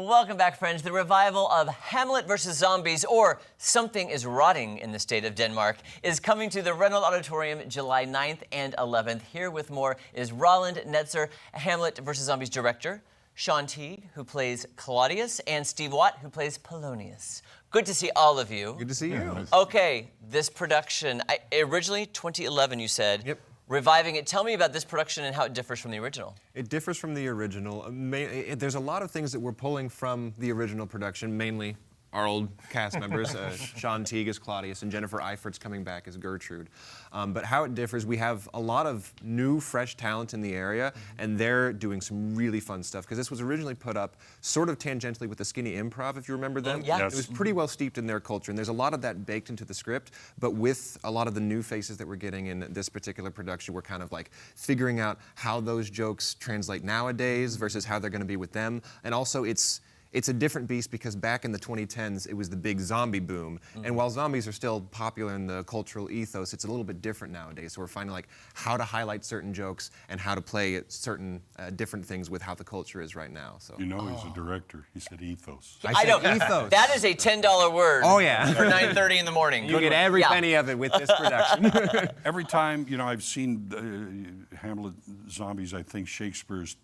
Welcome back, friends. The revival of Hamlet versus Zombies, or Something is Rotting in the State of Denmark, is coming to the Reynolds Auditorium July 9th and 11th. Here with more is Roland Netzer, Hamlet versus Zombies director, Sean Teague, who plays Claudius, and Steve Watt, who plays Polonius. Good to see all of you. Good to see you. Okay, this production, originally 2011, you said. Yep. Reviving it. Tell me about this production and how it differs from the original. It differs from the original. There's a lot of things that we're pulling from the original production, mainly our old cast members. Sean Teague as Claudius and Jennifer Eifert's coming back as Gertrude. But how it differs, we have a lot of new, fresh talent in the area, and they're doing some really fun stuff, because this was originally put up sort of tangentially with the Skinny Improv, if you remember them. Yeah. Yes. It was pretty well steeped in their culture, and there's a lot of that baked into the script, but with a lot of the new faces that we're getting in this particular production, we're kind of like figuring out how those jokes translate nowadays versus how they're going to be with them. And also it's a different beast, because back in the 2010s, it was the big zombie boom. And while zombies are still popular in the cultural ethos, it's a little bit different nowadays. So we're finding like how to highlight certain jokes and how to play certain different things with how the culture is right now. So You know he's a director. He said ethos. I know. Ethos. That is a $10 word. Oh, yeah. For 9:30 in the morning. You get every penny of it with this production. Every time, I've seen Hamlet Zombies, I think Shakespeare's,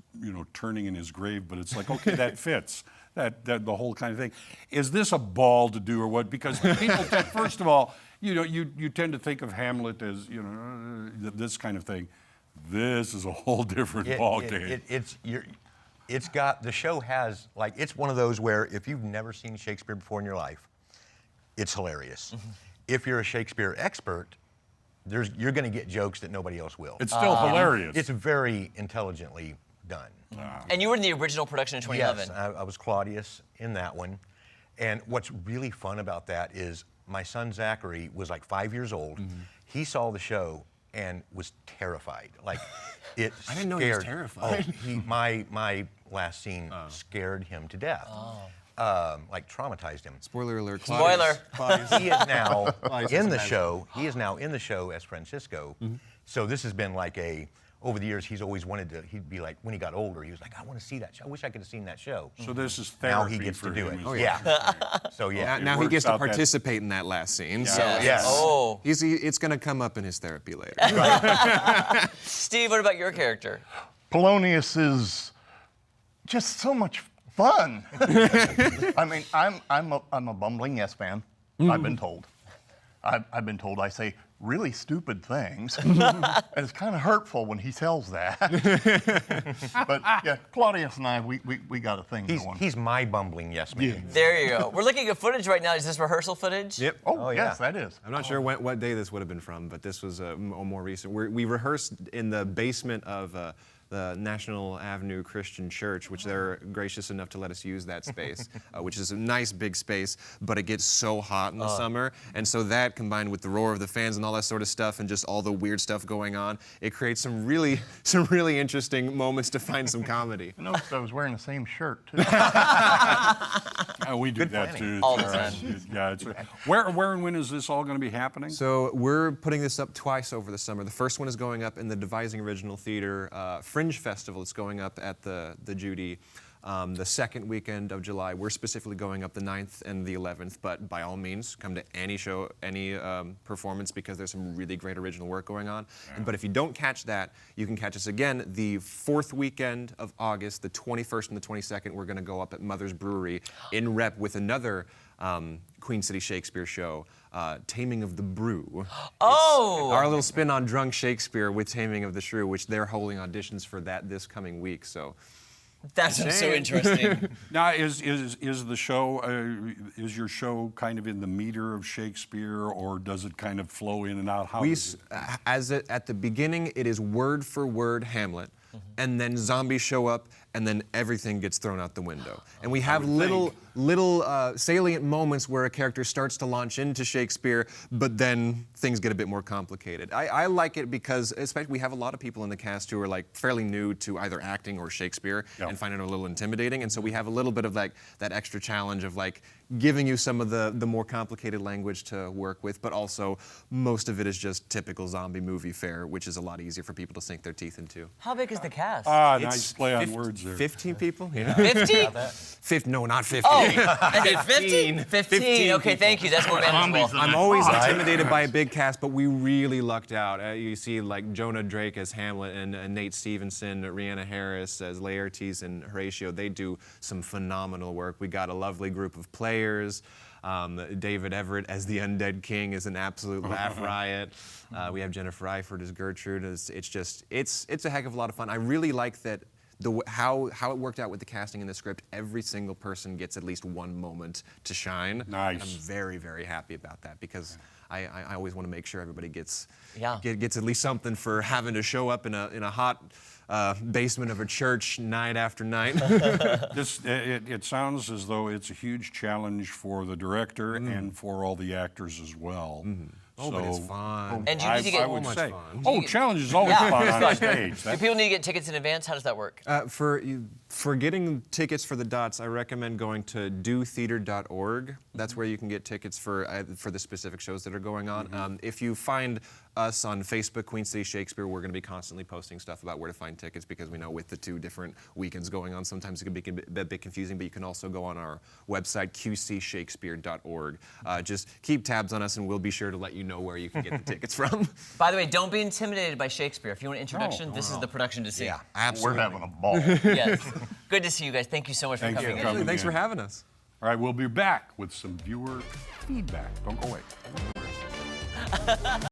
turning in his grave, but it's like, okay, that fits. That the whole kind of thing. Is this a ball to do or what? Because people, first of all, you tend to think of Hamlet as, this kind of thing. This is a whole different ball game. The show has, like, it's one of those where if you've never seen Shakespeare before in your life, it's hilarious. If you're a Shakespeare expert, you're going to get jokes that nobody else will. It's still hilarious. It's very intelligently done. And you were in the original production in 2011. Yes, I was Claudius in that one. And what's really fun about that is my son Zachary was like 5 years old. He saw the show and was terrified. Like, it I didn't know he was terrified. Oh, my last scene scared him to death. Like traumatized him. Spoiler alert. Spoiler. He is now in the show. He is now in the show as Francisco. So this has been like over the years, he's always wanted to, he'd be like, when he got older, he was like, I want to see that show. I wish I could have seen that show. So this is Now therapy he gets for to do him it. as Oh, well. yeah. So, yeah. Now he works gets to out that- participate in that last scene. So Yes. Oh. it's going to come up in his therapy later. Steve, what about your character? Polonius is just so much fun. I mean, I'm a bumbling yes man. I've been told. I've been told I say really stupid things. And it's kind of hurtful when he tells that. But yeah, Claudius and I, we got a thing going. He's my bumbling yes man. Yeah. There you go. We're looking at footage right now. Is this rehearsal footage? Yep. Oh, yeah. yes, that is. I'm not sure what day this would have been from, but this was a more recent. We rehearsed in the basement of the National Avenue Christian Church, which they're gracious enough to let us use that space, which is a nice big space, but it gets so hot in the summer. And so that, combined with the roar of the fans and all that sort of stuff and just all the weird stuff going on, it creates some really interesting moments to find some comedy. I noticed I was wearing the same shirt, too. We do that planning. too. All the It's time. Yeah. Where and when is this all going to be happening? So we're putting this up twice over the summer. The first one is going up in the Devising Original Theater Fringe Festival. It's going up at the Judy. The second weekend of July, we're specifically going up the 9th and the 11th, but by all means, come to any show, any performance, because there's some really great original work going on. But if you don't catch that, you can catch us again the fourth weekend of August, the 21st and the 22nd. We're going to go up at Mother's Brewery in rep with another Queen City Shakespeare show, Taming of the Brew. Oh! Our little spin on Drunk Shakespeare with Taming of the Shrew, which they're holding auditions for that this coming week. So. That's so interesting. Now, is the show, is your show kind of in the meter of Shakespeare, or does it kind of flow in and out? How is it? At the beginning, it is word for word Hamlet, and then zombies show up, and then everything gets thrown out the window. And we have little salient moments where a character starts to launch into Shakespeare, but then things get a bit more complicated. I like it because, especially, we have a lot of people in the cast who are like fairly new to either acting or Shakespeare and find it a little intimidating. And so we have a little bit of like that extra challenge of like giving you some of the more complicated language to work with, but also most of it is just typical zombie movie fare, which is a lot easier for people to sink their teeth into. How big is the cast? Nice play on 50 words there. 15 people? Yeah. 50? No, not 50. Oh, I said 15? 15. Okay, thank you. That's more manageable. I'm always intimidated by a big cast, but we really lucked out. You see, like Jonah Drake as Hamlet and Nate Stevenson, Rhianna Harris as Laertes and Horatio. They do some phenomenal work. We got a lovely group of players. David Everett as the Undead King is an absolute laugh riot. We have Jennifer Eifert as Gertrude. It's a heck of a lot of fun. I really like that. How it worked out with the casting in the script, every single person gets at least one moment to shine. Nice. I'm very, very happy about that because I always want to make sure everybody gets at least something for having to show up in a hot basement of a church night after night. It sounds as though it's a huge challenge for the director and for all the actors as well. Oh, but it's fun. And do you need to get I would say. fun. Oh, challenge is always fun on stage. Do people need to get tickets in advance? How does that work? For getting tickets for the Dots, I recommend going to dotheater.org. That's where you can get tickets for the specific shows that are going on. If you find us on Facebook, Queen City Shakespeare, we're going to be constantly posting stuff about where to find tickets because we know with the 2 different weekends going on, sometimes it can be a bit confusing, but you can also go on our website, qcshakespeare.org. Just keep tabs on us and we'll be sure to let you know where you can get the tickets from. By the way, don't be intimidated by Shakespeare. If you want an introduction, this is the production to see. Yeah, Absolutely. We're having a ball. Yes. Good to see you guys. Thank you so much for coming in. Thanks for having us. All right, we'll be back with some viewer feedback. Don't go away.